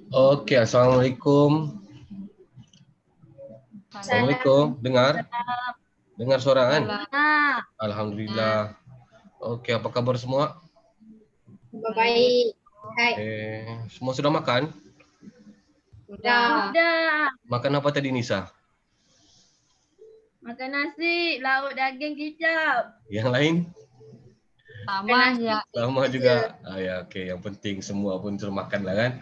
Oke, Assalamualaikum. Assalamualaikum. Dengar? Dengar suara kan? Nah, Alhamdulillah. Oke, apa kabar semua? Baik. Hai. Oke, semua sudah makan? Udah. Makan apa tadi Nisa? makan nasi, lauk daging kicap. Yang lain? Sama ya. Sama juga. Ya, oke. Yang penting semua pun sudah makan lah kan?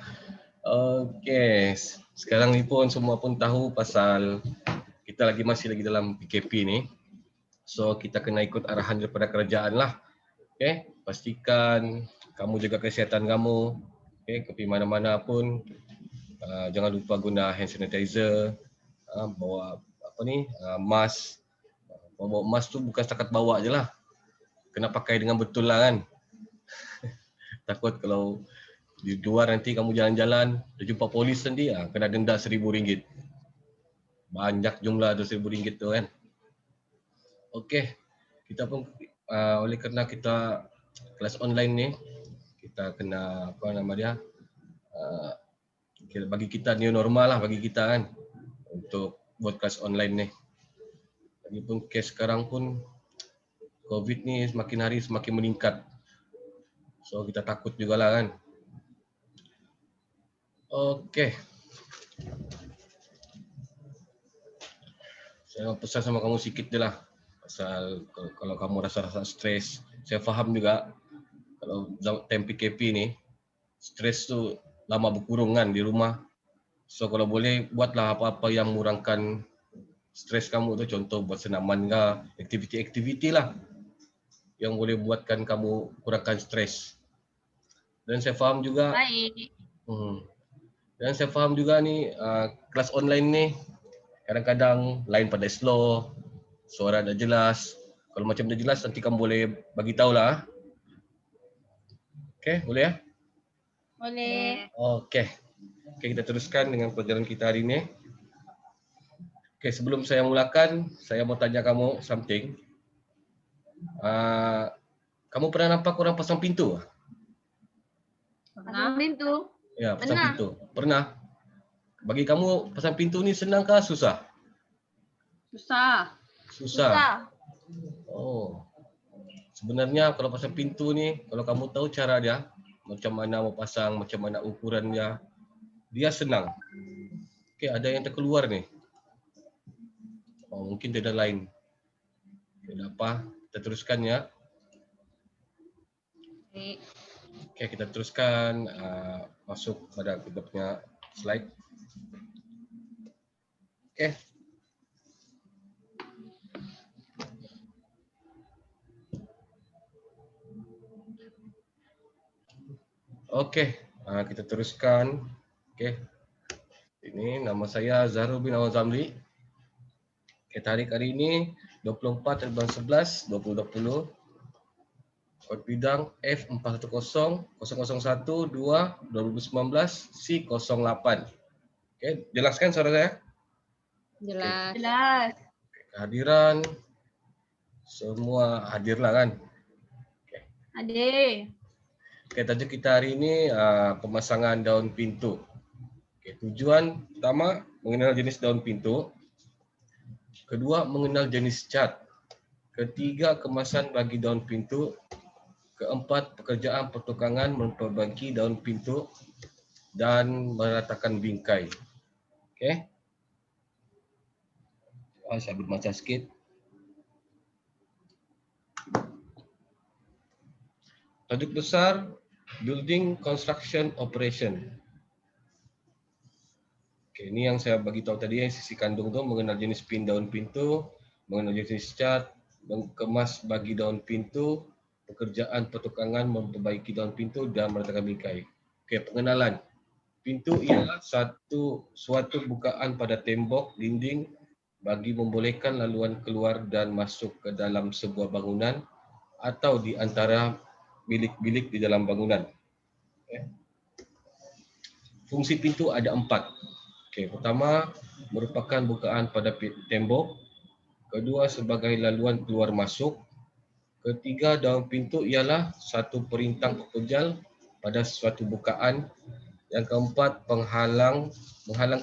Oke, sekarang ni pun semua pun tahu pasal kita masih lagi dalam PKP ni. So, kita kena ikut arahan daripada kerajaan lah. Okay, pastikan kamu jaga kesihatan kamu. Okay, ke mana-mana pun jangan lupa guna hand sanitizer, bawa mask. Bawa mask tu bukan setakat bawa je lah. Kena pakai dengan betul lah kan. Takut kalau di luar nanti kamu jalan-jalan, dia jumpa polis nanti, kena denda RM1,000. Banyak jumlah tu RM1,000 tu kan. Okey, kita pun oleh kerana kita kelas online ni, kita kena bagi kita new normal lah bagi kita kan untuk buat kelas online ni. Lagipun kes sekarang pun COVID ni semakin hari semakin meningkat. So kita takut jugalah kan. Okey. Saya mau pesan sama kamu sikit je lah. Pasal kalau kamu rasa-rasa stres, saya faham juga kalau time PKP ni, stres tu lama berkurung kan di rumah. So kalau boleh buatlah apa-apa yang mengurangkan stres kamu tu, contoh buat senaman ke, aktiviti-aktiviti lah yang boleh buatkan kamu kurangkan stres. Dan saya faham juga. Baik. Dan saya faham juga ni kelas online ni kadang-kadang line pada slow, suara dah jelas. Kalau macam dah jelas nanti kamu boleh bagi tahu lah. Okey, boleh ya? Boleh. Okey. Okey, kita teruskan dengan pelajaran kita hari ini. Okey, sebelum saya mulakan, saya mau tanya kamu something. Kamu pernah nampak orang pasang pintu? Pasang pintu. Ya, pasang pintu. Pernah? Bagi kamu pasang pintu ni senang kah susah? Susah. Oh. Sebenarnya kalau pasang pintu ni, kalau kamu tahu cara dia, macam mana mau pasang, macam mana ukurannya, dia senang. Okey, ada yang terkeluar ni. Oh, mungkin dia ada lain. Okay, apa? Kita teruskan ya. Okey, kita teruskan masuk pada kita punya slide. Okey. Okey, kita teruskan. Okey. Ini nama saya Zahrul bin Awal Zamri. Okay, tarikh hari ini 24/11/2020. Kod bidang F410-001-2-2019 C08. Okey, jelaskan suara saya? Jelas. Kehadiran semua hadirlah kan? Okay. Hadir. Okay, tajuk kita hari ini pemasangan daun pintu. Okay, tujuan pertama mengenal jenis daun pintu. Kedua mengenal jenis cat. Ketiga kemasan bagi daun pintu. Keempat pekerjaan pertukangan memperbaiki daun pintu dan meratakan bingkai. Okey. Saya berbaca sikit. Tajuk besar Building Construction Operation. Okey, ini yang saya bagi tahu tadi, sisi kandung tu mengenal jenis daun pintu, mengenal jenis cat, mengemas bagi daun pintu, pekerjaan pertukangan memperbaiki daun pintu dan meratakan bingkai. Okey, pengenalan. Pintu ialah suatu bukaan pada tembok dinding bagi membolehkan laluan keluar dan masuk ke dalam sebuah bangunan atau di antara bilik-bilik di dalam bangunan. Okay. Fungsi pintu ada 4. Okay, pertama, merupakan bukaan pada tembok. Kedua, sebagai laluan keluar masuk. Ketiga, daun pintu ialah satu perintang pepejal pada suatu bukaan. Yang keempat, menghalang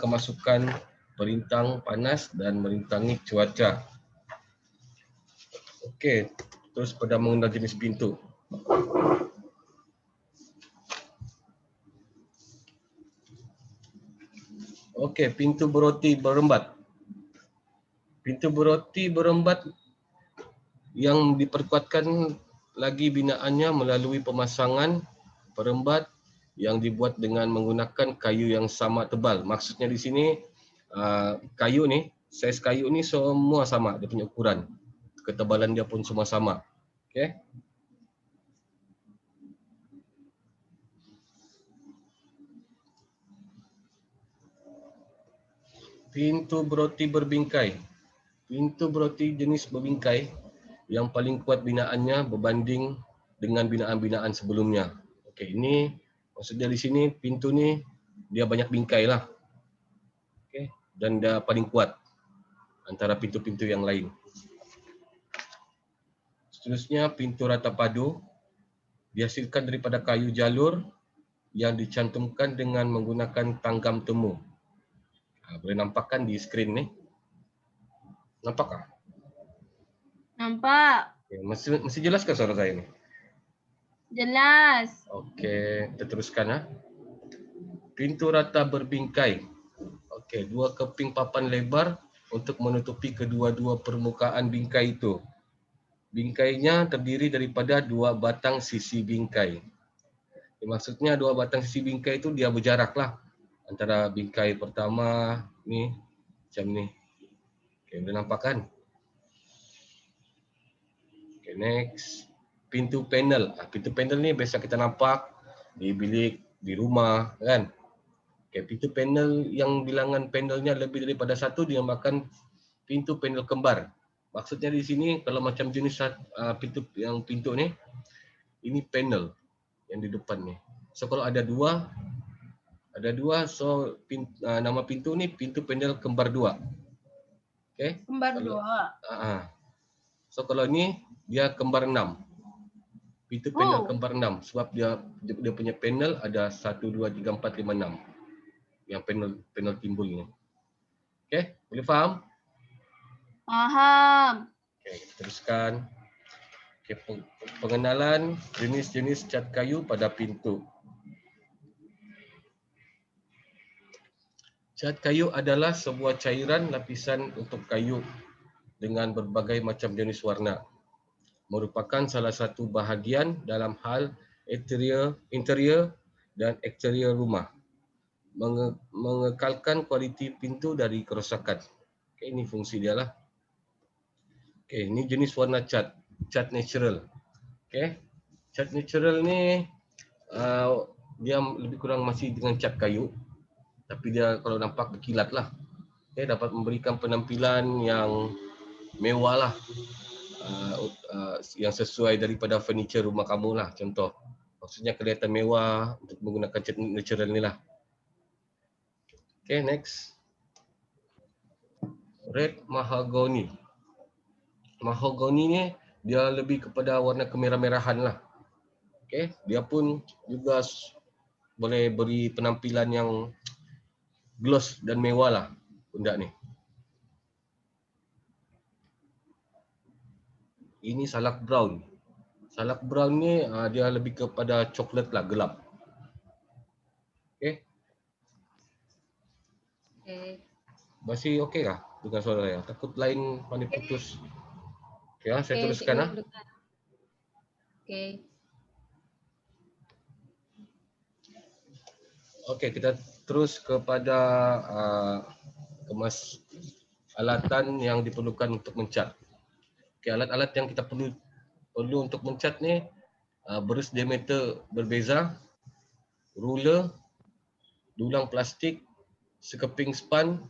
kemasukan perintang panas dan merintangi cuaca. Okey, terus pada mengenal jenis pintu. Okey, pintu beroti berembat. Pintu beroti berembat yang diperkuatkan lagi binaannya melalui pemasangan perembat yang dibuat dengan menggunakan kayu yang sama tebal. Maksudnya di sini kayu ni, saiz kayu ni semua sama, dia punya ukuran. Ketebalan dia pun semua sama. Okey. Pintu beroti berbingkai. Pintu beroti jenis berbingkai yang paling kuat binaannya berbanding dengan binaan-binaan sebelumnya. Okey, ini maksudnya di sini pintu ni dia banyak bingkai lah. Okey, dan dia paling kuat antara pintu-pintu yang lain. Seterusnya pintu rata padu dihasilkan daripada kayu jalur yang dicantumkan dengan menggunakan tanggam temu. Boleh nampakkan di skrin ni. Nampak tak? Nampak. Okay. Masih jelas ke suara saya ni? Jelas. Okey, kita teruskan. Pintu rata berbingkai. Okey, dua keping papan lebar untuk menutupi kedua-dua permukaan bingkai itu. Bingkainya terdiri daripada dua batang sisi bingkai. Maksudnya dua batang sisi bingkai itu dia berjarak lah. Antara bingkai pertama ni macam ni. Okey, boleh nampak kan? Okay, next. Pintu panel. Pintu panel ni biasa kita nampak di bilik, di rumah kan. Okay, pintu panel yang bilangan panelnya lebih daripada satu dinamakan pintu panel kembar. Maksudnya di sini kalau macam jenis pintu ni, ini panel yang di depan ni. So kalau ada dua, so nama pintu ni pintu panel kembar dua. Okay. Kembar dua. So kalau ni dia kembar 6. Pintu panel kembar 6 sebab dia punya panel ada 1 2 3 4 5 6. Yang panel timbul ni. Okey, boleh faham? Faham. Okey, kita teruskan. Okey, pengenalan jenis-jenis cat kayu pada pintu. Cat kayu adalah sebuah cairan lapisan untuk kayu dengan berbagai macam jenis warna. Merupakan salah satu bahagian dalam hal interior dan eksterior rumah. Mengekalkan kualiti pintu dari kerosakan. Okay, ini fungsi dia lah. Okay, ini jenis warna cat natural. Okay, cat natural ni dia lebih kurang masih dengan cat kayu, tapi dia kalau nampak berkilat lah. Okay, dapat memberikan penampilan yang mewah lah. Yang sesuai daripada furniture rumah kamu lah, contoh. Maksudnya kelihatan mewah untuk menggunakan cat natural ni lah. Okay, next. Red mahogany. Mahogany ni dia lebih kepada warna kemerah-merahan lah. Okay, dia pun juga boleh beri penampilan yang gloss dan mewah lah benda ni. Ini salak brown. Salak brown ni dia lebih kepada coklat lah, gelap. Okey. Okey. Masih okey kah dengan suara saya? Takut lain pandai putus. Okey, saya teruskan . Okey. Okey, kita terus kepada alatan yang diperlukan untuk mencat. Okay, alat-alat yang kita perlu untuk mencat ni berus diameter berbeza, ruler, dulang plastik, sekeping span,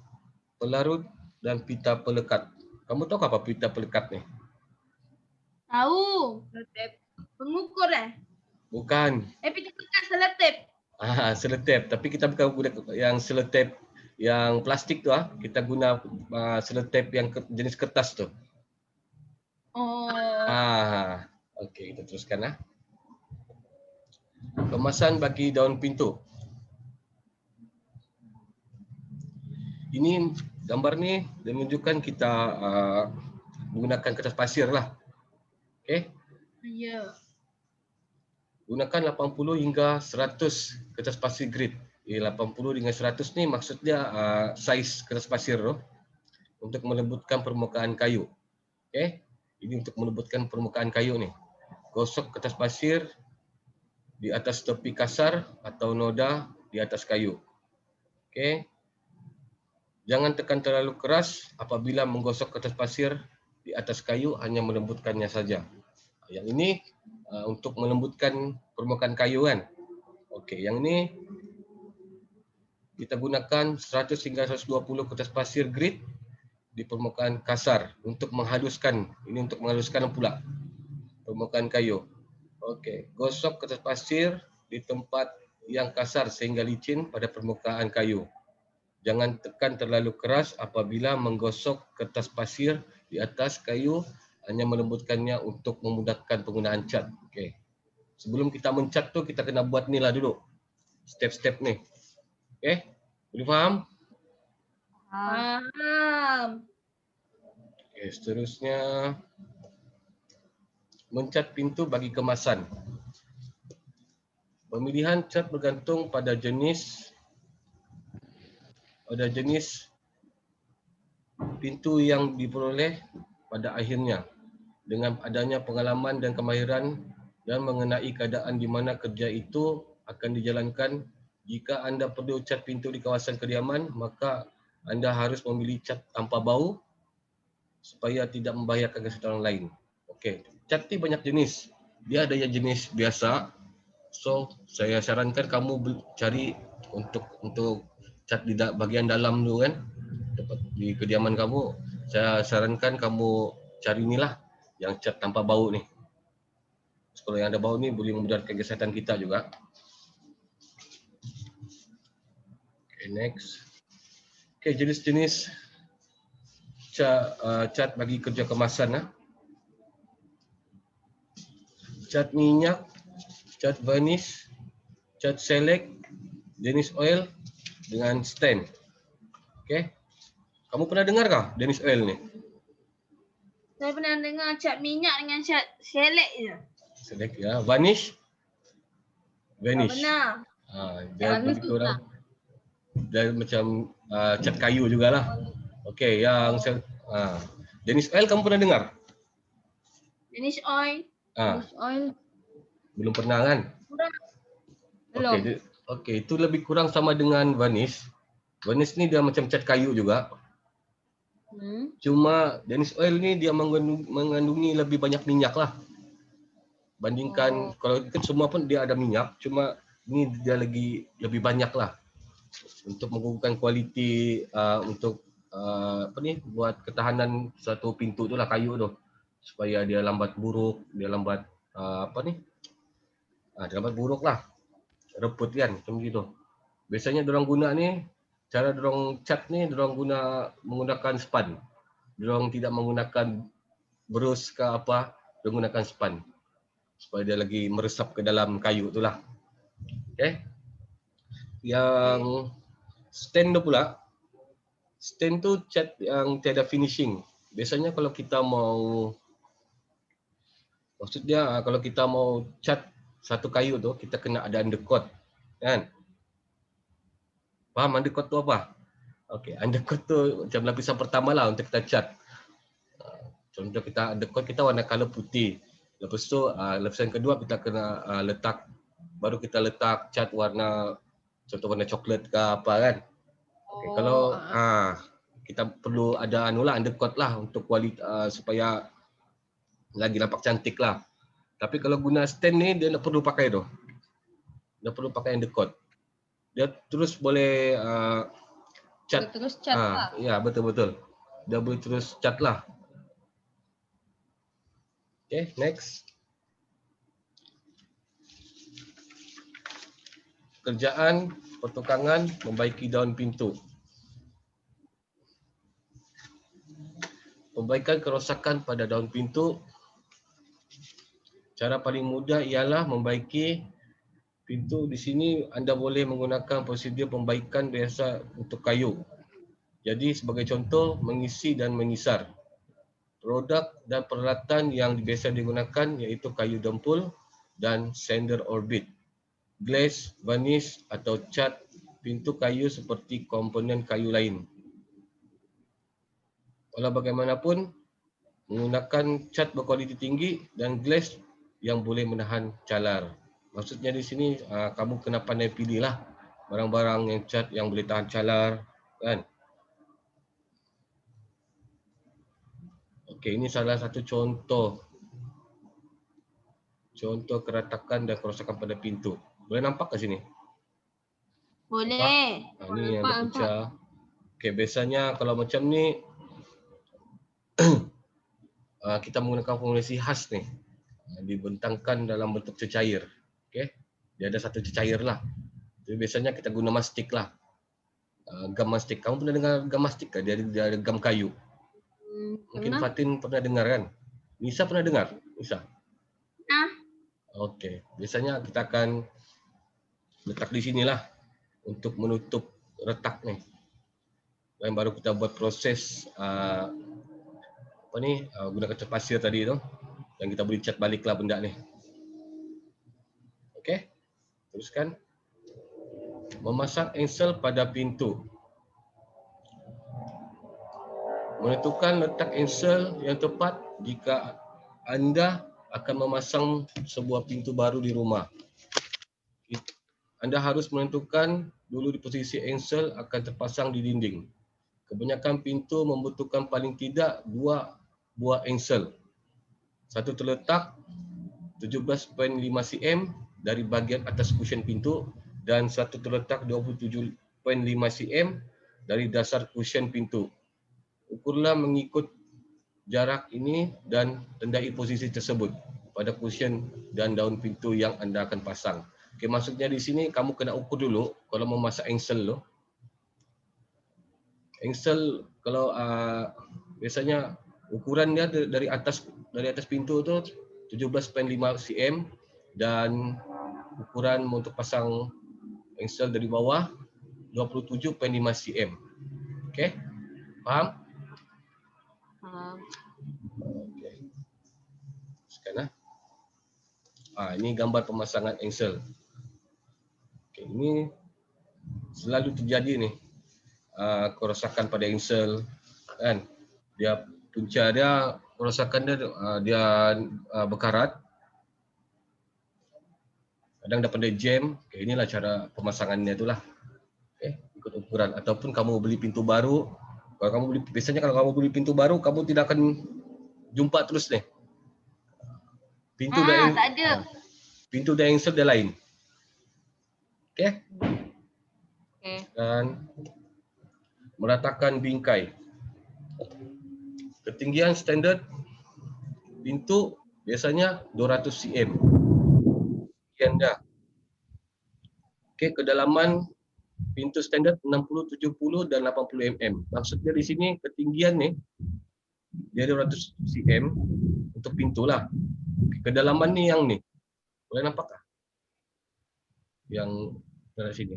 pelarut dan pita pelekat. Kamu tahu apa pita pelekat ni? Tahu. Pengukur Bukan. Pita pelekat seletip. Seletip, tapi kita bukan guna yang seletip yang plastik tu kita guna seletip yang jenis kertas tu. Okey, kita teruskan . Kemasan bagi daun pintu. ini gambar ni dia menunjukkan kita menggunakan kertas pasir lah. Okey. Ya. Gunakan 80 hingga 100 kertas pasir grid. 80 dengan 100 ni maksudnya saiz kertas pasir tu untuk melembutkan permukaan kayu. Okey. Ini untuk melembutkan permukaan kayu ni. Gosok kertas pasir di atas tepi kasar atau noda di atas kayu. Okey. Jangan tekan terlalu keras apabila menggosok kertas pasir di atas kayu, hanya melembutkannya saja. Yang ini untuk melembutkan permukaan kayu kan. Okey, yang ini kita gunakan 100 hingga 120 kertas pasir grid di permukaan kasar untuk menghaluskan. Ini untuk menghaluskan pula permukaan kayu. Okey, gosok kertas pasir di tempat yang kasar sehingga licin pada permukaan kayu. Jangan tekan terlalu keras apabila menggosok kertas pasir di atas kayu, hanya melembutkannya untuk memudahkan penggunaan cat. Okey. Sebelum kita mencat tu kita kena buat ni lah dulu. Step-step ni. Okey? Boleh faham? Faham. Okey, seterusnya mencat pintu bagi kemasan. Pemilihan cat bergantung pada jenis pintu yang diperoleh pada akhirnya. Dengan adanya pengalaman dan kemahiran dan mengenai keadaan di mana kerja itu akan dijalankan, jika anda perlu cat pintu di kawasan kediaman, maka anda harus memilih cat tanpa bau supaya tidak membahayakan kesihatan orang lain. Okey, cat ni banyak jenis. Dia ada yang jenis biasa. So, saya sarankan kamu cari untuk cat di bahagian dalam tu kan, di kediaman kamu. Saya sarankan kamu cari inilah yang cat tanpa bau ni. Kalau yang ada bau ni boleh memudaratkan kesihatan kita juga. Okay, next. Okay, jenis-jenis cat bagi kerja kemasan. Cat minyak, cat varnish, cat select, Danish oil dengan stain. Okay. Kamu pernah dengar kah Danish oil ni? Saya pernah dengar cat minyak dengan cat selek je. Select ya. Varnish? Tak Varnish. pernah. Dia lebih kurang. Dia macam cat kayu jugalah. Okey, yang Danish oil kamu pernah dengar? Danish oil. Oil. Belum pernah kan? Belum. Okey, itu lebih kurang sama dengan varnish. Varnish ni dia macam cat kayu juga. Cuma Danish oil ni dia mengandungi lebih banyak minyak lah. Bandingkan kalau kan semua pun dia ada minyak, cuma ni dia lebih banyak lah. Untuk menggugurkan kualiti untuk buat ketahanan satu pintu tu lah, kayu tu. Supaya dia lambat buruk, dia lambat dia lambat buruk lah. Reput kan, macam gitu. Biasanya diorang guna ni, cara diorang cat ni, diorang menggunakan span. Diorang tidak menggunakan berus ke apa, diorang menggunakan span. Supaya dia lagi meresap ke dalam kayu tu lah. Okay. Yang stain tu pula, stain tu cat yang tiada finishing. Biasanya kalau kita mau, maksudnya kalau kita mau cat satu kayu tu, kita kena ada undercoat, kan? Faham undercoat tu apa? Okey, undercoat tu macam lapisan pertama lah untuk kita cat. Contoh kita undercoat kita warna color putih. Lepas tu lapisan kedua kita kena letak, baru kita letak cat warna, contoh warna coklat ke apa kan? Okay, kalau kita perlu ada undercoat lah untuk kualitas supaya lagi nampak cantik lah. Tapi kalau guna stain ni dia tak perlu pakai tu. Dia perlu pakai undercoat. Dia terus boleh cat. Terus cat lah. Ya, betul-betul. Dia boleh terus cat lah. Okay, next. Kerjaan pertukangan membaiki daun pintu. Perbaikan kerosakan pada daun pintu. Cara paling mudah ialah membaiki pintu. Di sini anda boleh menggunakan prosedur pembaikan biasa untuk kayu. Jadi sebagai contoh, mengisi dan mengisar. Produk dan peralatan yang biasa digunakan iaitu kayu dempul dan sander orbit. Glaze, varnish atau cat pintu kayu seperti komponen kayu lain. Walau bagaimanapun, menggunakan cat berkualiti tinggi dan glaze yang boleh menahan calar. Maksudnya di sini kamu kena pandai pilihlah barang-barang yang cat yang boleh tahan calar, kan? Okey, ini salah satu contoh keretakan dan kerosakan pada pintu. Boleh nampak kat sini? Boleh. Ni yang Nampak, dah pecah. Okey, biasanya kalau macam ni kita menggunakan formulasi khas ni. Dibentangkan dalam bentuk cecair. Okey. Dia ada satu cecair lah. Jadi biasanya kita guna mastik lah. Gam mastik. Kamu pernah dengar gam mastik ke? Dia ada gam kayu. Mungkin Pernah. Fatin pernah dengar kan? Nisa pernah dengar? Nisa? Nah, Okey. Biasanya kita akan letak di sinilah untuk menutup retak ni. Dan baru kita buat proses guna kaca pasir tadi tu. Dan kita boleh cat baliklah benda ni. Okey. Teruskan. Memasang engsel pada pintu. Menentukan letak engsel yang tepat jika anda akan memasang sebuah pintu baru di rumah. Anda harus menentukan dulu di posisi engsel akan terpasang di dinding. Kebanyakan pintu membutuhkan paling tidak 2 buah engsel. Satu terletak 17.5 cm dari bahagian atas kusyen pintu dan satu terletak 27.5 cm dari dasar kusyen pintu. Ukurlah mengikut jarak ini dan tandai posisi tersebut pada kusyen dan daun pintu yang anda akan pasang. Okey, maksudnya di sini kamu kena ukur dulu kalau mau masak engsel tu. Engsel kalau biasanya ukuran dia dari atas pintu tu 17.5 cm dan ukuran untuk pasang engsel dari bawah 27.5 cm. Okey? Faham? Okey. Sekarang ini gambar pemasangan engsel. Okey, ini selalu terjadi ni. Kerosakan pada engsel kan. Dia punca dia kerosakan dia berkarat. Kadang dah pandai jam. Okay, inilah cara pemasangannya itulah. Okay, ikut ukuran ataupun kamu beli pintu baru. Kalau kamu beli biasanya kalau kamu beli pintu baru kamu tidak akan jumpa terus ni. Pintu dan tak ada. Pintu dan engsel dia lain. Okey? Okey. Dan meratakan bingkai. Ketinggian standard pintu biasanya 200 cm. Sekian dah. Okey, kedalaman pintu standard 60, 70 dan 80 mm. Maksudnya di sini ketinggian ni dia 200 cm untuk pintu lah. Kedalaman ni yang ni. Boleh nampak tak? Yang dari sini.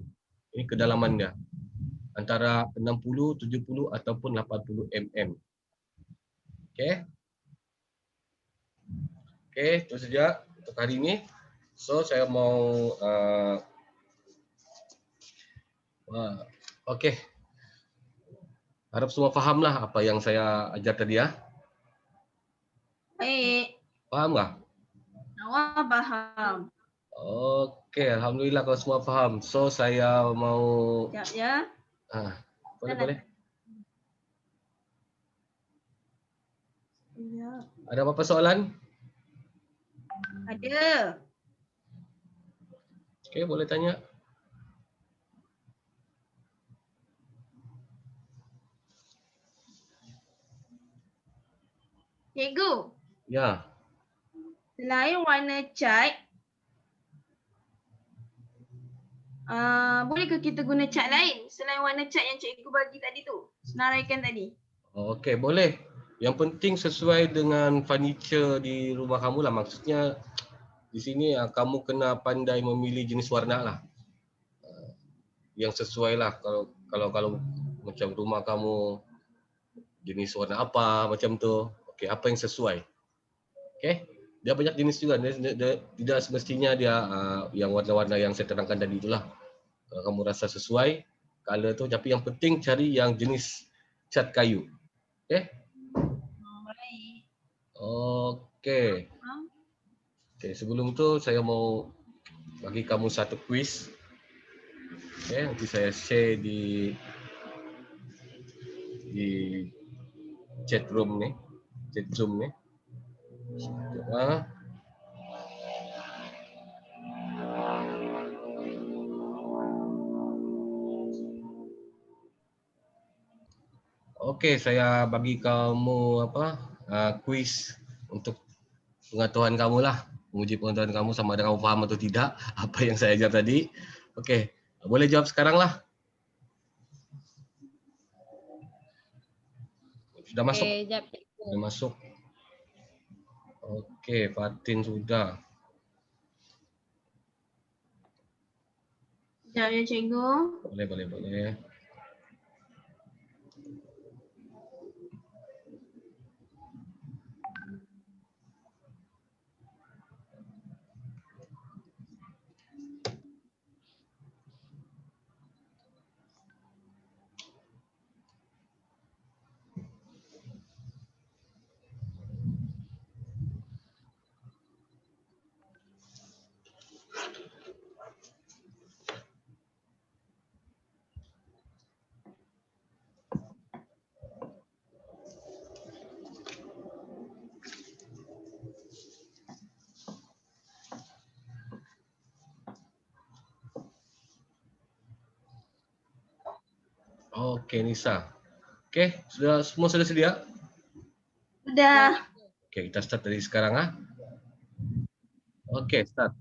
Ini kedalaman dia. Antara 60, 70 ataupun 80 mm. Okey. Okey, itu saja untuk hari ini. So saya mau okey. Harap semua fahamlah apa yang saya ajar tadi ya. Baik. Faham tak? Awak faham. Okey, alhamdulillah kalau semua faham. So saya mau Sekejap ya. boleh. Ya. Ada apa-apa soalan? Ada. Okey, boleh tanya. Cikgu, Ya. selain warna cat, bolehkah kita guna cat lain selain warna cat yang cikgu bagi tadi tu? Senaraikan tadi. Okey, boleh. Yang penting sesuai dengan furniture di rumah kamu lah. Maksudnya di sini kamu kena pandai memilih jenis warna lah. Yang sesuai lah. Kalau Macam rumah kamu jenis warna apa macam tu. Okey, apa yang sesuai. Okey. Dia banyak jenis juga. Dia tidak semestinya dia yang warna-warna yang saya terangkan tadi itulah. Kalau kamu rasa sesuai color tu, tapi yang penting cari yang jenis cat kayu. Okey? Baik. Okey. Okey, sebelum tu saya mau bagi kamu satu quiz. Okey, nanti saya share di chat room ni, chat Zoom ni. Sekejap. Okey, saya bagi kamu quiz untuk pengetahuan kamu lah. Menguji pengetahuan kamu sama ada kamu faham atau tidak apa yang saya ajar tadi. Okey, boleh jawab sekarang lah. Sudah masuk? Okey, jap cikgu. Sudah masuk. Okey, Fatin sudah. Sekejap ya cikgu. Boleh. Okey, Nisa. Okey, semua sudah sedia? Sudah. Okey, kita start dari sekarang ah. Okey, start.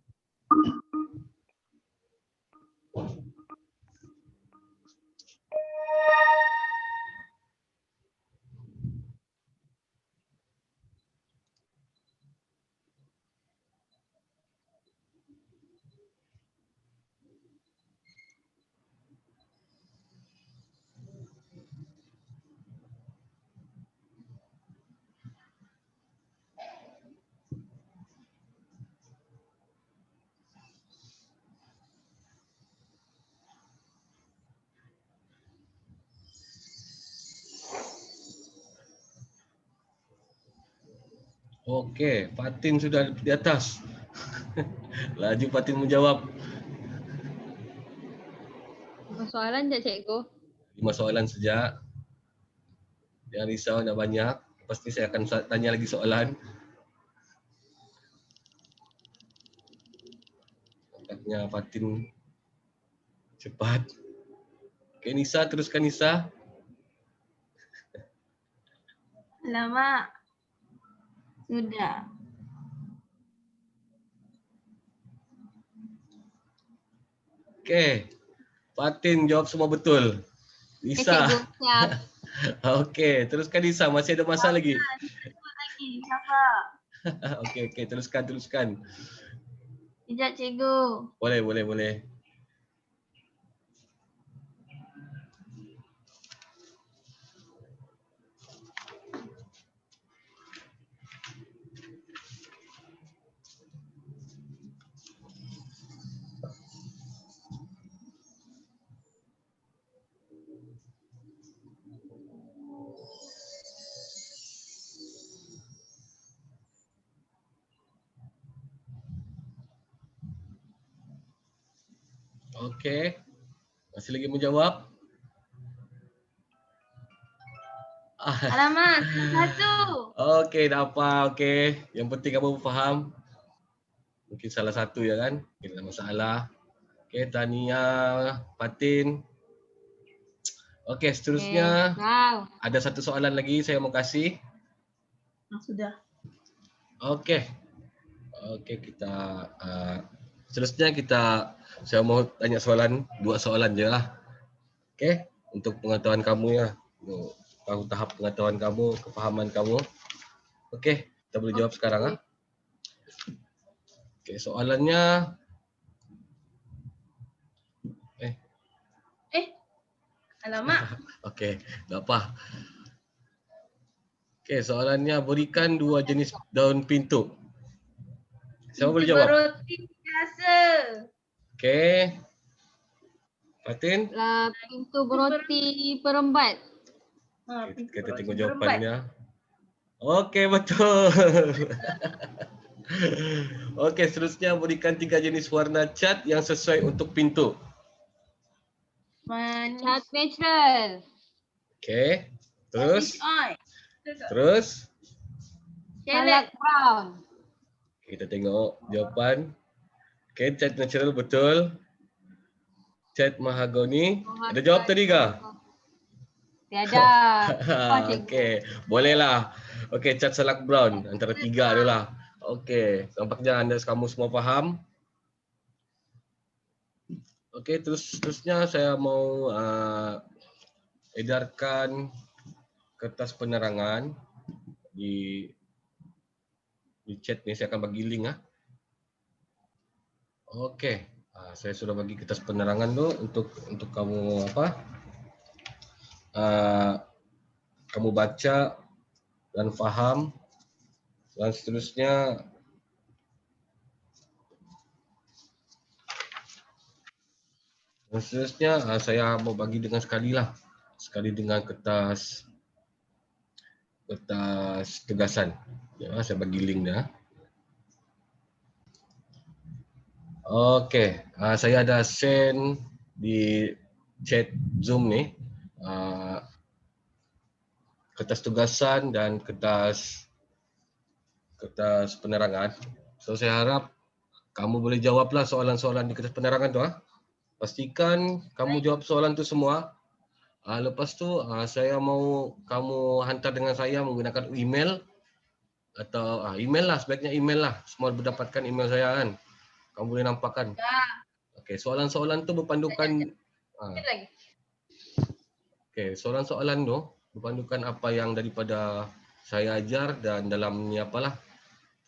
Okey, Fatin sudah di atas. Laju Fatin menjawab. 5 soalan je cikgu. 5 soalan saja. Jangan risau, dah banyak. Pasti saya akan tanya lagi soalan. Nampaknya Fatin cepat. Okey, Nisa, teruskan Nisa. Alamak. Sudah. Okey. Fatin jawab semua betul. Nisa. Cikgu, siap. Okey, teruskan Nisa. Masih ada masa lagi. Sebut lagi. Sabar. Okey, teruskan. Sekejap cikgu. Boleh. Okey. Masih lagi menjawab? Alamak. Satu. Okey, dah apa? Okey. Yang penting kamu faham. Mungkin salah satu ya kan? Tidak masalah. Okey, Tania, Fatin. Okey, seterusnya Wow. ada satu soalan lagi saya mau kasih. Sudah. Okey. Kita seterusnya saya mau tanya dua soalan je lah. Okey, untuk pengetahuan kamu ya. Tahu tahap pengetahuan kamu, kefahaman kamu. Okey, kita boleh jawab sekarang ah. Okey, soalannya Alamak. Okey, tak apa. Okey, soalannya berikan 2 jenis daun pintu. Siapa boleh Pintu jawab? beroti biasa. Okey. Fatin? Lah, pintu beroti perembat. Ha, pintu Kita beroti tengok berempat. jawapannya. Okey, betul. Okey, seterusnya berikan 3 jenis warna cat yang sesuai untuk pintu. Manis. Cat natural. Okey. Terus? HI. Terus? Shellac. Salak brown. Kita tengok jawapan. Okey, cat natural betul. Cat mahagoni. Ada jawab tadi ke? Tiada. Oh, cikgu. Okey, bolehlah. Okey, cat salak brown antara 3 adalah. Okey, nampaknya anda kamu semua faham. Okey, terusnya saya mau edarkan kertas penerangan di chat ni. Saya akan bagi link . Okey, saya sudah bagi kertas penerangan tu untuk kamu kamu baca dan faham. Dan seterusnya saya mau bagi dengan sekali dengan kertas tugasan. Ya, saya bagi link dah. Okey, saya ada send di chat Zoom ni kertas tugasan dan kertas penerangan. So saya harap kamu boleh jawablah soalan-soalan di kertas penerangan tu . Pastikan kamu jawab soalan tu semua. Lepas tu saya mau kamu hantar dengan saya menggunakan email atau email lah, sebaiknya email lah. Semua mendapatkan email saya kan. Kamu boleh nampak kan? Ya. Okey, soalan-soalan tu berpandukan Sikit lagi. okey, soalan-soalan tu berpandukan apa yang daripada saya ajar dan dalam ni apalah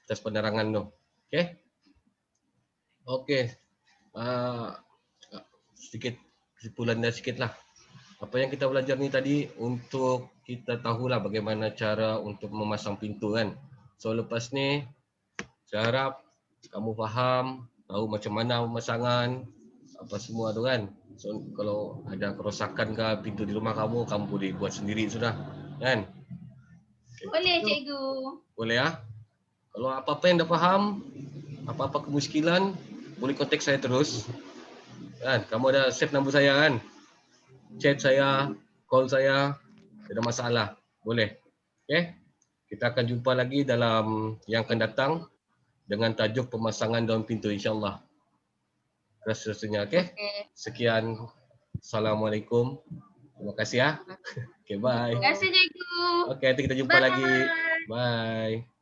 tes penerangan tu. Okey? Okey. Sedikit kesimpulan dah sikitlah. Apa yang kita belajar ni tadi untuk kita tahulah bagaimana cara untuk memasang pintu kan. So lepas ni saya harap kamu faham, tahu macam mana pemasangan apa semua tu kan. So kalau ada kerosakan ke pintu di rumah kamu boleh buat sendiri sudah kan. Boleh cikgu. Boleh . Kalau apa-apa yang dah faham, apa-apa kemuskilan, boleh kontak saya terus. Kan, kamu ada save nombor saya kan? Chat saya, call saya, tidak ada masalah. Boleh. Okey. Kita akan jumpa lagi dalam yang akan datang dengan tajuk pemasangan daun pintu insya-Allah. Seterusnya okey. Sekian. Assalamualaikum. Terima kasih . Okey, bye. Terima kasih cikgu. Okey, nanti kita jumpa lagi. Bye.